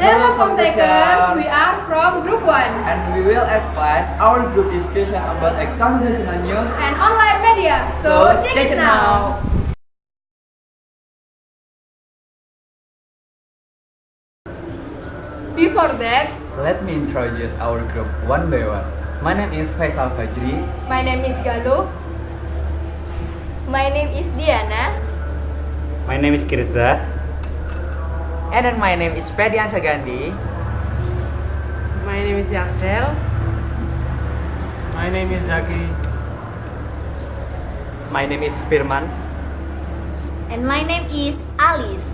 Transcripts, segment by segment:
Hello Comtakers, we are from Group 1 and we will explain our group discussion about a conventional news and online media. So check it now. Before that, let me introduce our group one by one. My name is Faisal Fajri. My name is Galuh. My name is Diana. My name is Kirza. And then my name is Ferdiansyah Gandhi. My name is Ardelia. My name is Zaki. My name is Firman. And my name is Alysia.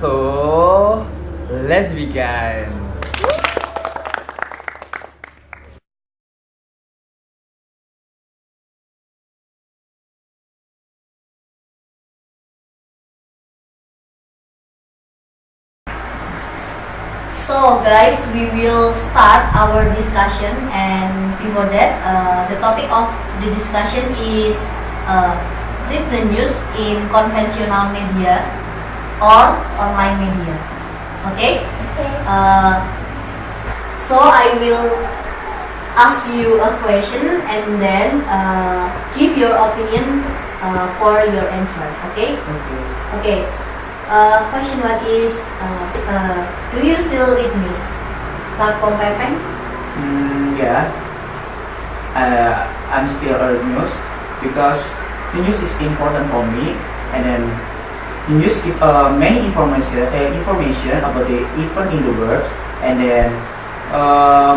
So, let's begin. So guys, we will start our discussion, and before that, the topic of the discussion is read the news in conventional media or online media. Okay? So I will ask you a question and then give your opinion for your answer. Okay? Okay. Question one is, do you still read news? Start from Pepe. Yeah, I'm still read news because the news is important for me, and then the news give many information about the event in the world, and then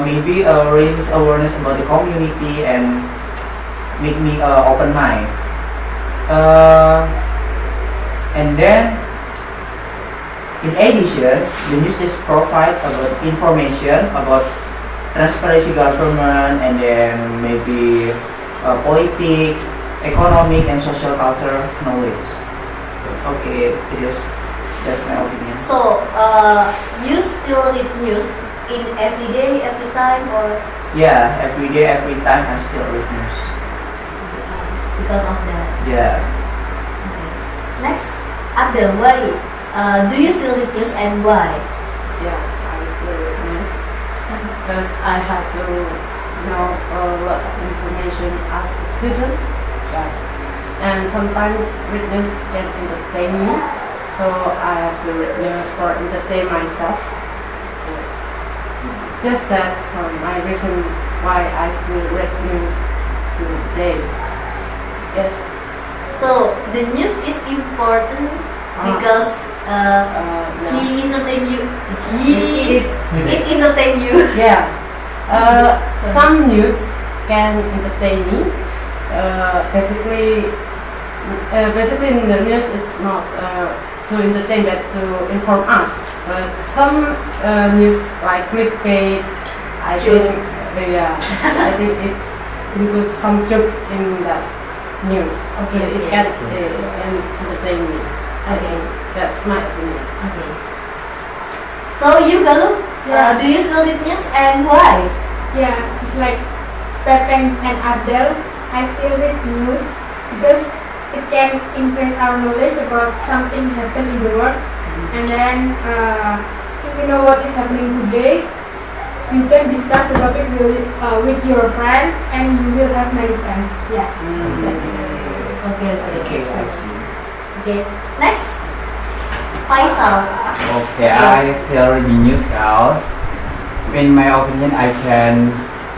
maybe raises awareness about the community and make me open mind. And then in addition, the news is provide about information about transparency government, and then maybe politics, economic and social culture knowledge. Okay, it is just my opinion. So, you still read news in every day, every time, or? Yeah, every day, every time I still read news. Because of that? Yeah. Okay. Next, Adel, why? Do you still read news and why? Yeah, I still read news because I have to know a lot of information as a student. Yes, and sometimes read news can entertain me, so I have to read news for entertain myself. So it's just that from my reason why I still read news today. Yes. So the news is important because he entertain you. It entertain you. Yeah. Some news can entertain me. Basically, in the news, it's not to entertain but to inform us. But some news like clickbait, I think it's includes some jokes in that news. So it can entertain me. Okay. That's my opinion. Okay. So you, Galuh, do you still read news and why? yeah, just like Pepeng and Adel, I still read news because it can increase our knowledge about something happen in the world, and then if you know what is happening today, you can discuss the topic with your friend, and you will have many friends. Yeah. Okay. Okay, I see. Okay. Next, Faisal. Okay, I still read the news because, in my opinion, I can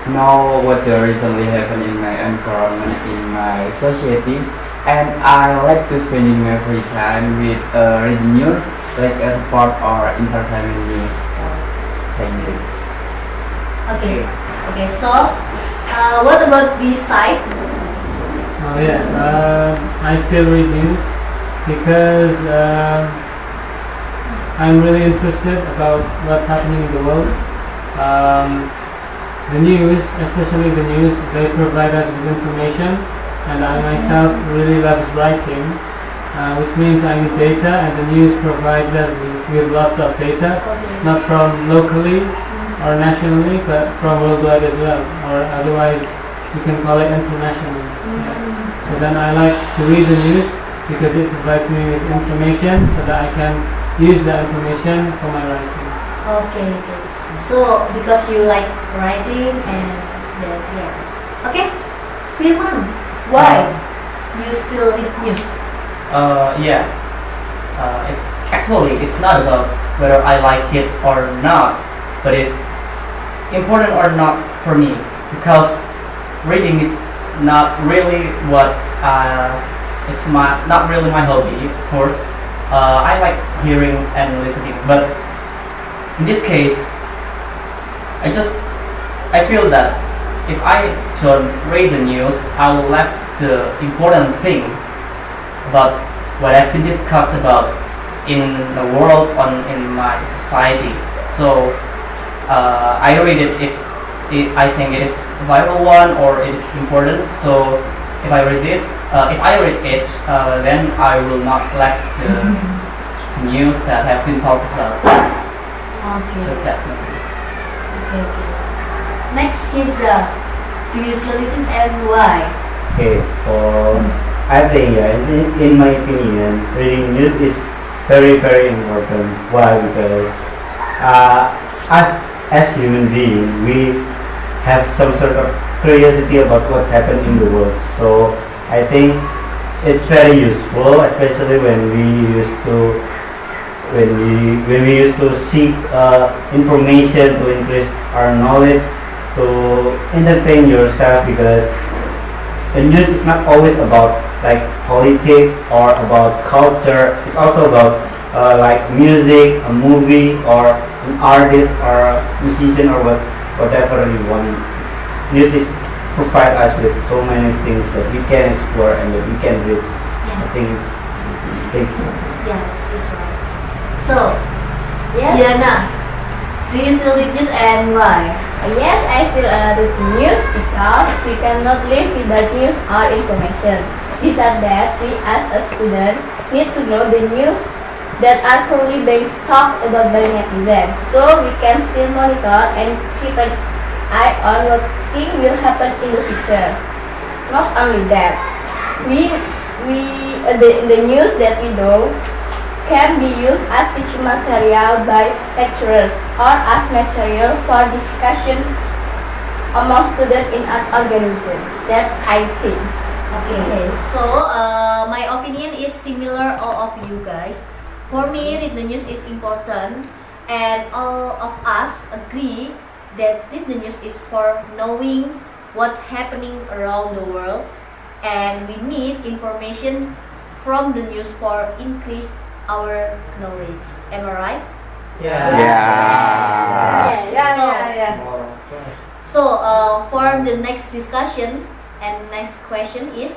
know what recently happened in my environment, in my society, and I like to spending my free time with reading news, like a sport or entertainment news. Thank you. Okay. So, what about this side? Oh yeah, I still read news because I'm really interested about what's happening in the world. The news, especially the news, they provide us with information, and I myself really love writing, which means I need data, and the news provides us with lots of data, not from locally or nationally, but from worldwide as well, or otherwise you can call it international. So then I like to read the news because it provides me with information so that I can use the information for my writing. Okay, okay. So because you like writing and then yeah. Okay. Firman, why you still read news? Yeah. It's actually it's not about whether I like it or not, but it's important or not for me because reading is not really what it's not really my hobby. Of course, I like hearing and listening, but in this case, I feel that if I don't read the news, I will left the important thing about what have been discussed about in the world in my society. So I read it if I think it is a vital one or it is important. So if I read it, then I will not lack the news that have been talked about. Okay. So that. Okay, okay. Next, Kirza, do you still read and why? Okay, I think in my opinion, reading news is very very important. Why? Because as human beings, we have some sort of curiosity about what's happening in the world. So I think it's very useful, especially when we used to seek information to increase our knowledge, to entertain yourself, because the news is not always about like politics or about culture. It's also about like music, a movie, or an artist or a musician or whatever you want. News is provide us with so many things that we can explore and that we can read. Yeah. I think it's big. Yeah, that's right. So, Yes. Diana, do you still read news and why? Yes, I still read news because we cannot live without news or information. Besides that, we as a student need to know the news that are currently being talked about by netizens, so we can still monitor and keep an eye on what thing will happen in the future. Not only that, the news that we know can be used as teaching material by lecturers or as material for discussion among students in an organization. That's I think. Okay. So, my opinion is similar all of you guys. For me, read the news is important, and all of us agree that read the news is for knowing what's happening around the world, and we need information from the news for increase our knowledge. Am I right? So, for the next discussion and next question is,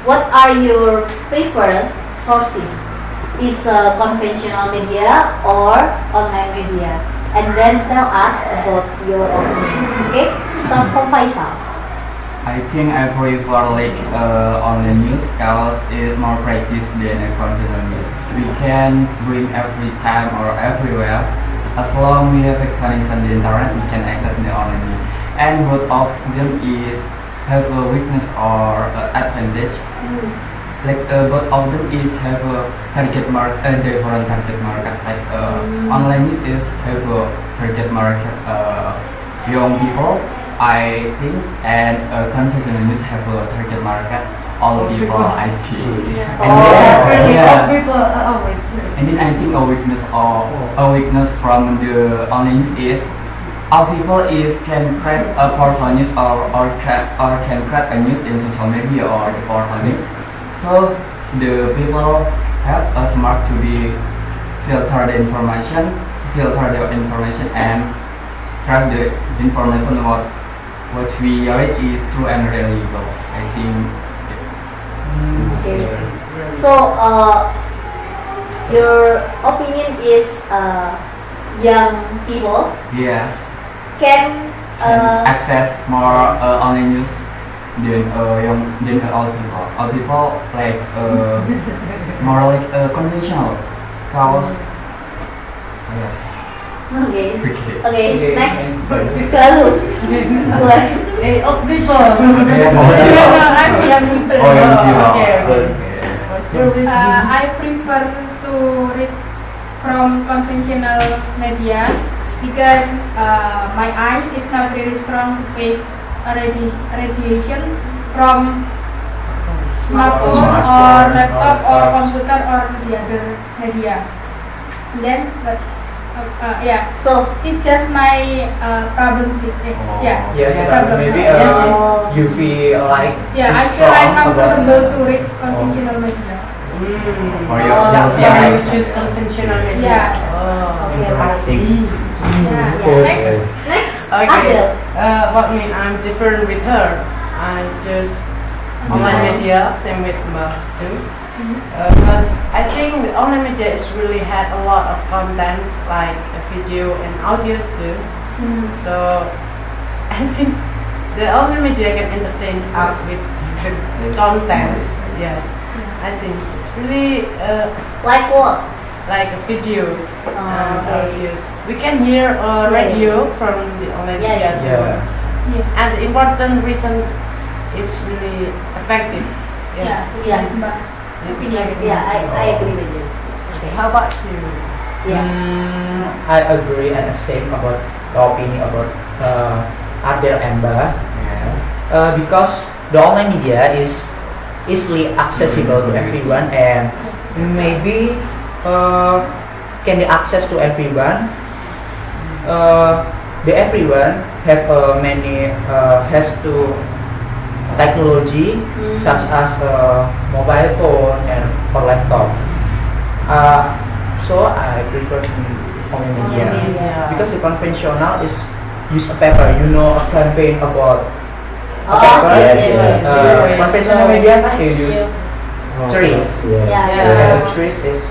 what are your preferred sources? Is conventional media or online media? And then tell us about your opinion. Okay, start from Faisal. I think I prefer like online news because it's more practice than a conventional news. We can bring every time or everywhere. As long we have a connection to the internet, we can access the online news. And both of them is have a weakness or advantage. Like both of them is have a target market, different target market. Like online news is have a target market young people, I think, and conventional news have a target market all people, I think. People always. And then I think a weakness from the online news is all people is can create a portal news or can create a news in social media or the portal news. So the people have a smart to be filter the information and trust the information about what we read is true and reliable. I think. Okay. So, your opinion is young people Yes. can Access more online news than old people. Old people like more like conventional cause. Yes. Okay. Okay. Okay. Next, Galuh. Why? Old people. I'm young people. Oh, young people. Okay. I prefer to read from conventional media because my eyes is not really strong to face radiation from smartphone or laptop or computer or the other media. Then, but yeah, So it's just my problem. Yeah, Yes, problem. maybe Yes. you feel like Yeah, I feel like comfortable to read conventional media. For your That's yeah. why you choose conventional media. Yeah. Oh, Okay, I see. Yeah. Next. next, Okay. Adel. What mean I'm different with her? I choose online media, same with Mbak too. Because I think the online media is really had a lot of content like video and audios too. So I think the online media can entertain us with contents. Yes, I think it's really Like what? like videos and okay. audios. We can hear radio from the online Yeah, media too. yeah. And the important reasons is really effective. Yeah. Yeah. It's like Yeah, I agree with you. Okay, how about you? Yeah. I agree and same about the opinion about Ardelia and Mbak. Yes. Because the online media is easily accessible to everyone and maybe can be access to everyone. The everyone have many has to technology such as mobile phone and or laptop. So I prefer online media because the conventional is use a paper. You know a campaign about a paper. Conventional media kan you use trees. Yeah. Trees is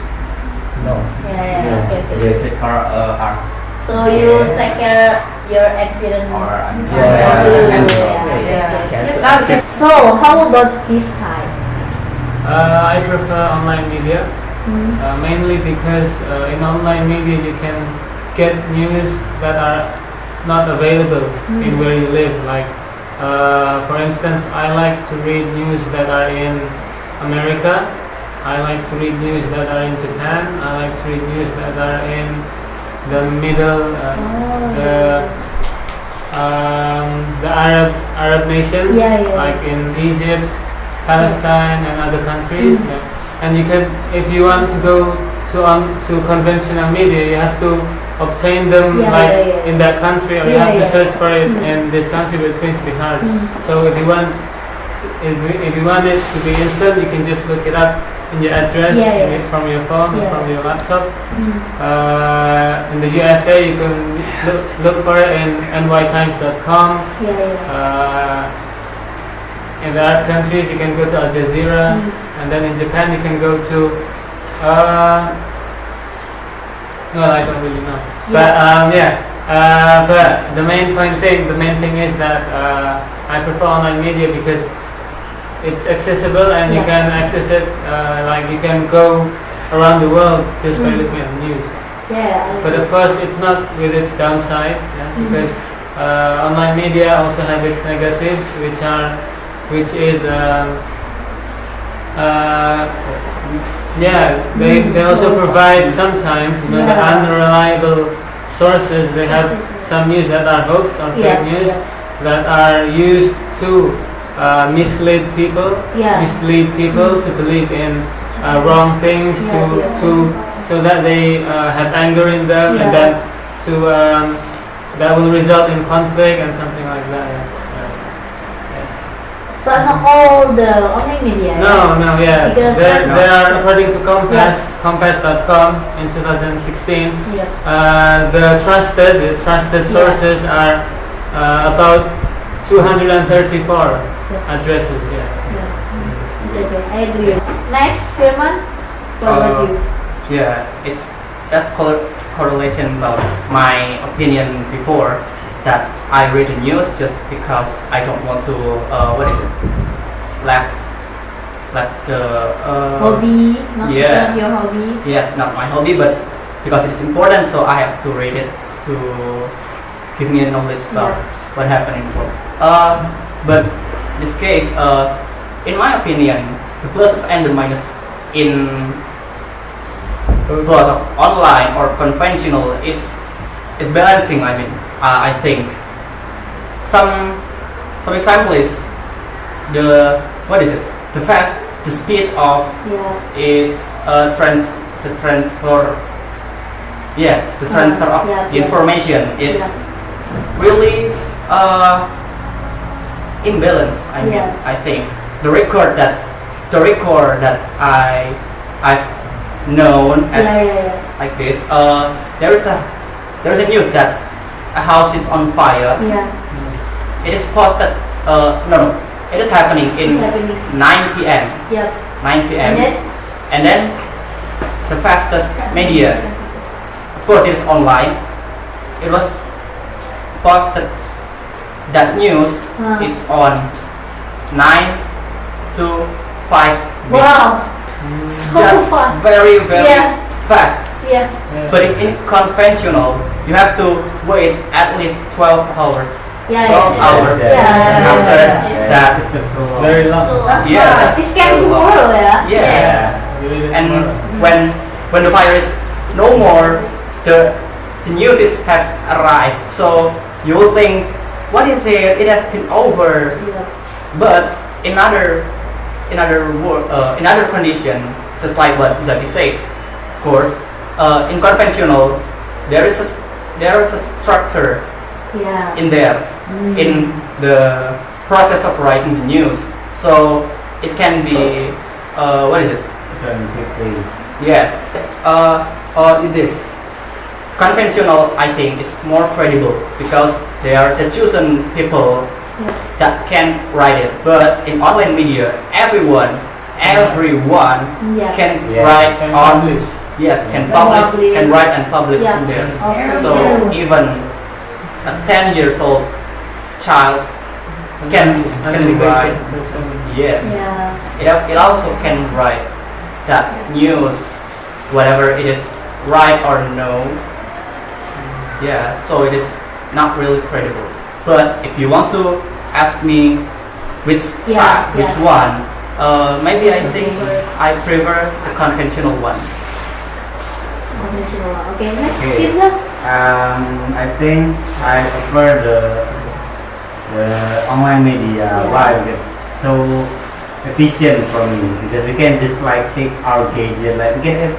no. Yeah. Okay. Related art So you take care your experience. or That's it. So how about this side? I prefer online media, mainly because in online media you can get news that are not available in where you live. Like, for instance, I like to read news that are in America. I like to read news that are in Japan. I like to read news that are in the middle, the Arab nations, like in Egypt, Palestine, and other countries. And you can, if you want to go to conventional media, you have to obtain them in that country, or you have to search for it in this country, but it's going to be hard. So if you want it to be instant, you can just look it up in your address from your phone or from your laptop. In the USA, you can look for it in nytimes.com. In the Arab countries, you can go to Al Jazeera, and then in Japan, you can go to. No, I don't really know. But but the main thing is that I prefer online media because it's accessible and you can access it. Like you can go around the world just by looking at the news. But of course, it's not with its downsides, because online media also have its negatives, which is they also provide sometimes the unreliable sources. They have some news that are hoax or fake news that are used to mislead people to believe in wrong things, so that they have anger in them, and then that will result in conflict and something like that. But not all the online media. No, Because there are, according to Compass.com in 2016, the trusted sources are about 234 addresses. I agree. Next, Firman, what about you? Yeah, it's that correlation about my opinion before, that I read the news just because I don't want to left the Hobby, not your hobby. Yes, not my hobby, but because it's important, so I have to read it to give me knowledge about what happened in the world. But in this case, in my opinion, the pluses and the minus in both online or conventional is is balancing. I mean, I think some example is the what is it? The speed of its the transfer. Yeah, the transfer of information is really imbalance. I mean, I think the record that I've known as like this. There's a news that a house is on fire. It is posted. No, it is happening in 9 p.m. 9 p.m. And then the fastest media, of course, it's online. It was posted. That news is on 9 to 5 minutes. Wow. So That's fast. very fast. Yeah. But if in conventional, you have to wait at least 12 hours. 12 hours after that. Very long. Yeah. It's came tomorrow, And when the fire is no more, the news is have arrived. So you will think, what is it? It has been over. But in other condition, just like what Zaki said, of course, in conventional, there is a structure in there in the process of writing the news. So it can be what is it? Yes. This conventional, I think, is more credible because they are the chosen people that can write it. But in online media, everyone can write on. Yes, can publish, can write and publish in there. So even a 10 years old child can write. Yes. It also can write that news, whatever it is, right or no. Yeah. So it is not really credible. But if you want to ask me which side, which one, maybe I think I prefer the conventional one. Okay, next, Kirza. I think I prefer the online media. Why? Because so efficient for me, because we can just like take our gadget, like we can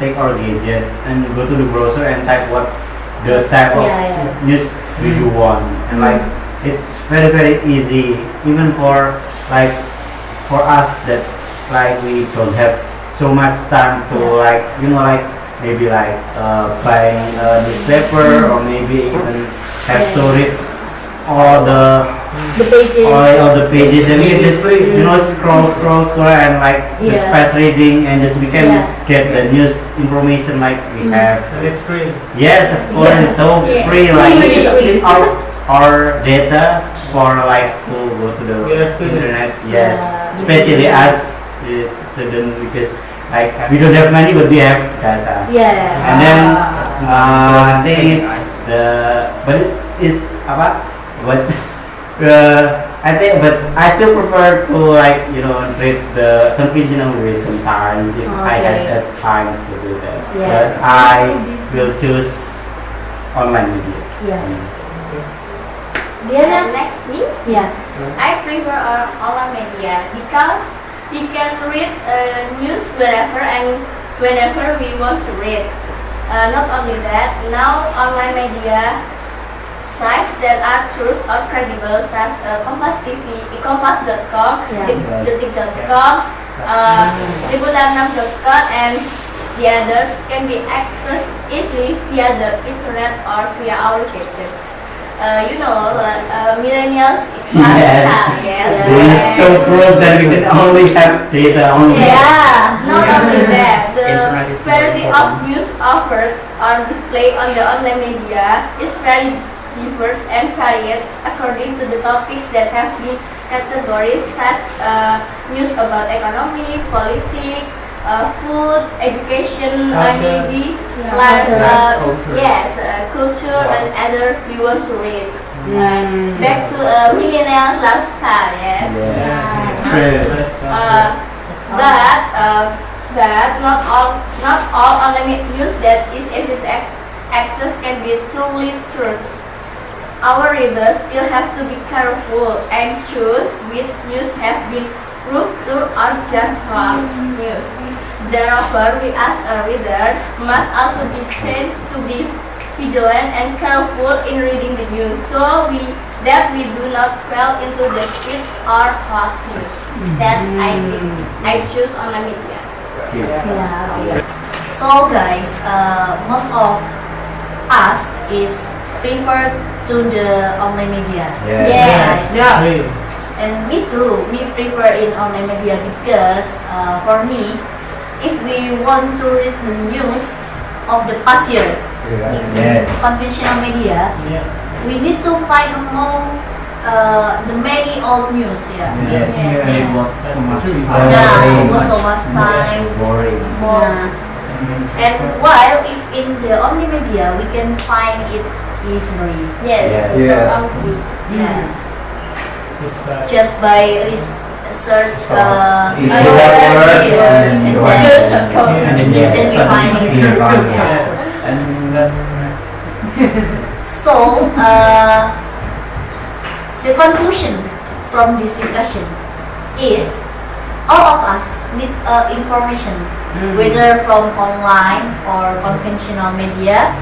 take our gadget and go to the browser and type what the type of news do you want, and like it's very easy, even for us that like we don't have so much time to like maybe buying a newspaper or maybe even have to read all the pages and we can just scroll and like just fast reading and just we can get the news information like we have. And it's free. Yes, of course, it's so free. Like we just our data for like to go to the internet. Yes, especially as the student, because like we don't have money but we have data. And then I think it's I think, but I still prefer to read the conventional way sometimes if I had that time to do that. But I will choose online media. Next me? I prefer online media because we can read news wherever and whenever we want to read. Not only that, now online media sites that are true or credible such as Kompas TV, Kompas.com, Detik.com, Liputan6.com and the others can be accessed easily via the internet or via our gadgets. Millennials It's so cool that we can only have data only. Not only that, the variety of news offered or displayed on the online media is very diverse and varied according to the topics that have been categorized, such news about economy, politics, food, education, maybe life, culture and other you want to read. Back to millennial lifestyle, but not all online news that is easy to access can be truly truths. Our readers still have to be careful and choose which news have been proved true or just false news. Therefore, we as our readers must also be trained to be vigilant and careful in reading the news, so that we do not fall into the streets or false news. That's I choose online media. Yeah. So guys, most of us is prefer to the online media. Yes. Yeah. And me too. Me prefer in online media because for me, if we want to read the news of the past year in conventional media, we need to find among the many old news. It was so much Yeah, it was so much time. Boring. And while if in the only media we can find it easily. Yes. Yeah. Just by research In and the word, then we find it. and that's So the conclusion from this discussion is all of us need information, whether from online or conventional media.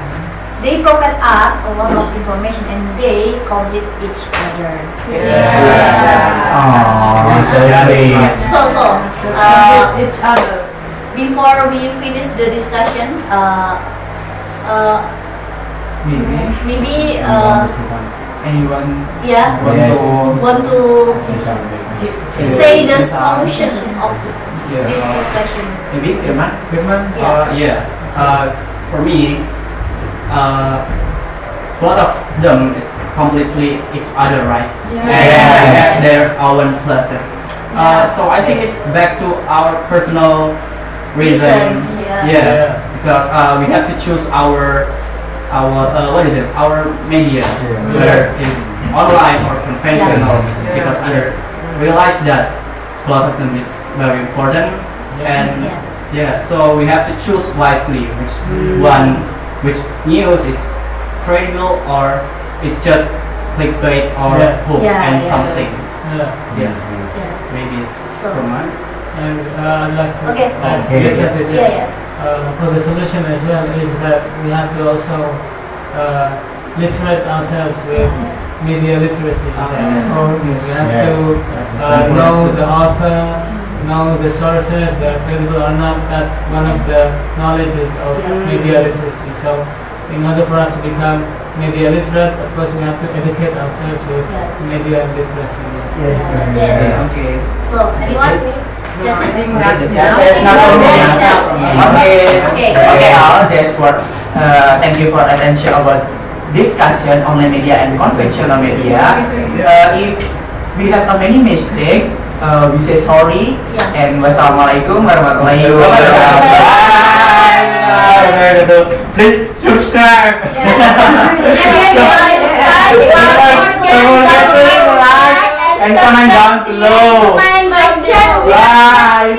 They provide us a lot of information and they complete each other. So Each other. before we finish the discussion, maybe anyone yeah, want to say the solution of this discussion. maybe Firman? For me, both of them is completely each other, right? And have their own pluses. So I think it's back to our personal reasons. Because we have to choose our our media, whether it's online or conventional. Because I realize that both of them is very important, and so we have to choose wisely which news is credible or it's just clickbait or hooks and something. Maybe it's So And I'd like to okay. look at it. For the solution as well is that we have to also literate ourselves with media literacy. We have to know the author, know the sources, they're credible or not. That's one of the knowledges of media literacy. So in order for us to become media literate, of course we have to educate ourselves with media literacy. Okay. So anyone? Just I think Okay, all this work. Thank you for attention about discussion online media and conventional media. If we have a many mistake, we say sorry and wassalamualaikum warahmatullahi wabarakatuh. Please subscribe. And comment down below. My channel. Bye.